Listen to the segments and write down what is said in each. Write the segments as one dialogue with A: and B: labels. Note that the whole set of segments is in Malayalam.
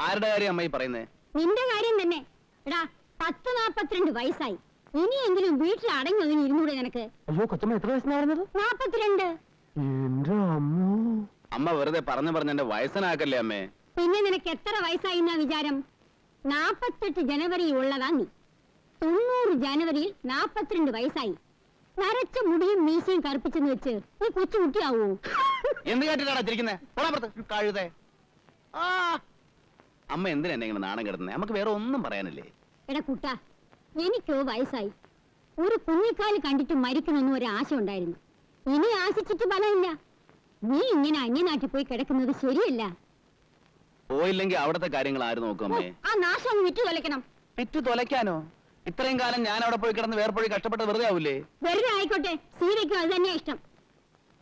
A: ആരുടെ കാര്യം അമ്മ ഈ പറയുന്നേ?
B: നിന്റെ കാര്യം തന്നെ. എടാ 10-42 വയസ്സായി. ഇനിയെങ്കിലും വീട്ടിൽ അടങ്ങി ഒതുങ്ങി ഇരുന്നൂടെ നിനക്ക്?
C: അയ്യോ കൊച്ചമ്മ എത്ര വയസ്സായിരുന്നത്?
B: 42.
A: അമ്മ വെറുതെ പറഞ്ഞ എന്റെ വയസ്സനാക്കല്ലേ അമ്മേ.
B: പിന്നെ നിനക്ക് എത്ര വയസ്സായി എന്നാ വിചാരം? 48 ജനുവരി ഉള്ളതാ നീ. 90 ജനുവരിയിൽ 42 വയസ്സായി. നരച്ച മുടിയും മീശയും കറുപ്പിച്ചെന്ന് വെച്ച് നീ കൊച്ചുകുട്ടിയാവൂ?
A: എന്ത് കേട്ടിട്ടാണ് ചിരിക്കുന്നേ? കഴുതേ. ആ അമ്മ എന്തിനാ എന്നെ ഇങ്ങനെ നാണം കിടന്നേ? നമുക്ക് വേറെ ഒന്നും പറയാനില്ലേ?
B: എടാ കുട്ടാ, എനിക്കോ വയസ്സായി. ഒരു കുഞ്ഞിക്കാല് കണ്ടിട്ട് മരിക്കണമെന്ന് ഒരു ആശ ഉണ്ടായിരുന്നു. ഇനി ആശിച്ചിട്ട് ഫലമില്ല. നീ ഇങ്ങനെ അന്യനാട്ടിൽ പോയി കിടക്കുന്നത് ശരിയല്ല.
A: പോയില്ലെങ്കിൽ അവിടത്തെ കാര്യങ്ങൾ ആര് നോക്കും അമ്മേ?
B: ആ നാശം ഒന്ന് വിറ്റു തൊലക്കണം.
A: വിറ്റു തൊലയ്ക്കാനോ? ഇത്രയും കാലം ഞാൻ അവിടെ പോയി കിടന്ന് വേർപ്പൊഴി കഷ്ടപ്പെട്ട് വെറുതെ ആവൂലേ?
B: വെറുതെ ആയിക്കോട്ടെ, സീതയ്ക്കും അത് തന്നെയാ ഇഷ്ടം.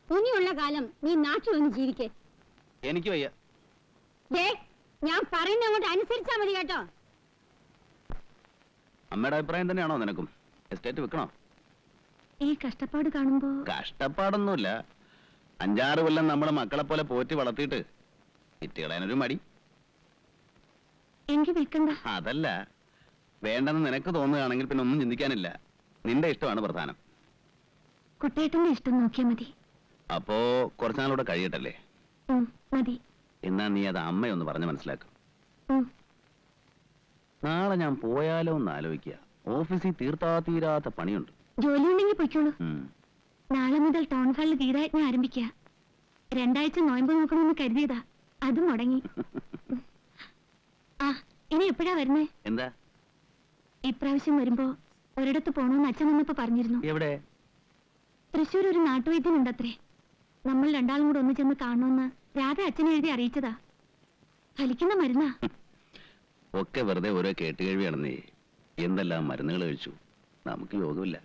B: ഇനിയുള്ള കാലം നീ നാട്ടിൽ വന്ന് ജീവിക്കേ.
A: എനിക്ക് വയ്യ.
B: ഞാൻ പറയുന്ന അങ്ങോട്ട് അനുസരിച്ചാ മതി കേട്ടോ.
A: അമ്മയുടെ അഭിപ്രായം തന്നെയാണോ നിനക്കും? എസ്റ്റേറ്റ് വെക്കണോ?
B: ഈ കഷ്ടപ്പാട് കാണുമ്പോ.
A: കഷ്ടപ്പാടൊന്നുമില്ല. 5-6 കൊല്ലം നമ്മളെ മക്കളെ പോലെ പോറ്റി വളർത്തിയിട്ട് വിറ്റുകളയാനൊരു മടി.
B: എനിക്ക് വെക്കണ്ട.
A: അതല്ല, വേണ്ടെന്ന് നിനക്ക് തോന്നുകയാണെങ്കിൽ പിന്നെ ഒന്നും ചിന്തിക്കാനില്ല. നിന്റെ ഇഷ്ടമാണ് പ്രധാനം.
B: കുട്ടേട്ടന്റെ ഇഷ്ടം നോക്കിയാ മതി.
A: അപ്പോ കുറച്ചുനാളൂടെ കഴിയട്ടല്ലേ?
B: മതി.
A: എന്നാ നീ അത് അമ്മയൊന്ന് പറഞ്ഞ് മനസ്സിലാക്കും. നാളെ ഞാൻ പോയാലോ എന്ന് ആലോചിക്കുക. ഓഫീസിൽ തീരാത്ത പണിയുണ്ട്.
B: ജോലി ഉണ്ടെങ്കിൽ പൊയ്ക്കോളൂ. നാളെ മുതൽ ടൗൺ ഹാളിൽ ഗീതായജ്ഞ ആരംഭിക്കുക. 2 ആഴ്ച നോയമ്പ് നോക്കണമെന്ന് കരുതിയതാ, അത് മുടങ്ങി. ആ ഇനി എപ്പോഴാ വരുന്നേ?
A: എന്താ
B: ഇപ്രാവശ്യം വരുമ്പോ ഒരിടത്ത് പോണോന്ന് അച്ഛൻ വന്നപ്പോ പറഞ്ഞിരുന്നു.
A: എവിടെ?
B: തൃശ്ശൂർ ഒരു നാട്ടുവൈദ്യനുണ്ടത്രേ. നമ്മൾ 2 ആളും കൂടെ ഒന്ന് ചെന്ന് കാണണമെന്ന് രാധ അച്ഛനെ എഴുതി അറിയിച്ചതാ. ഫലിക്കുന്ന മരുന്നാ.
A: ഒക്കെ വെറുതെ ഓരോ കേട്ടുകേഴ്വിയാണെന്നേ. എന്തെല്ലാം മരുന്നുകൾ കഴിച്ചു. നമുക്ക് യോഗമില്ല.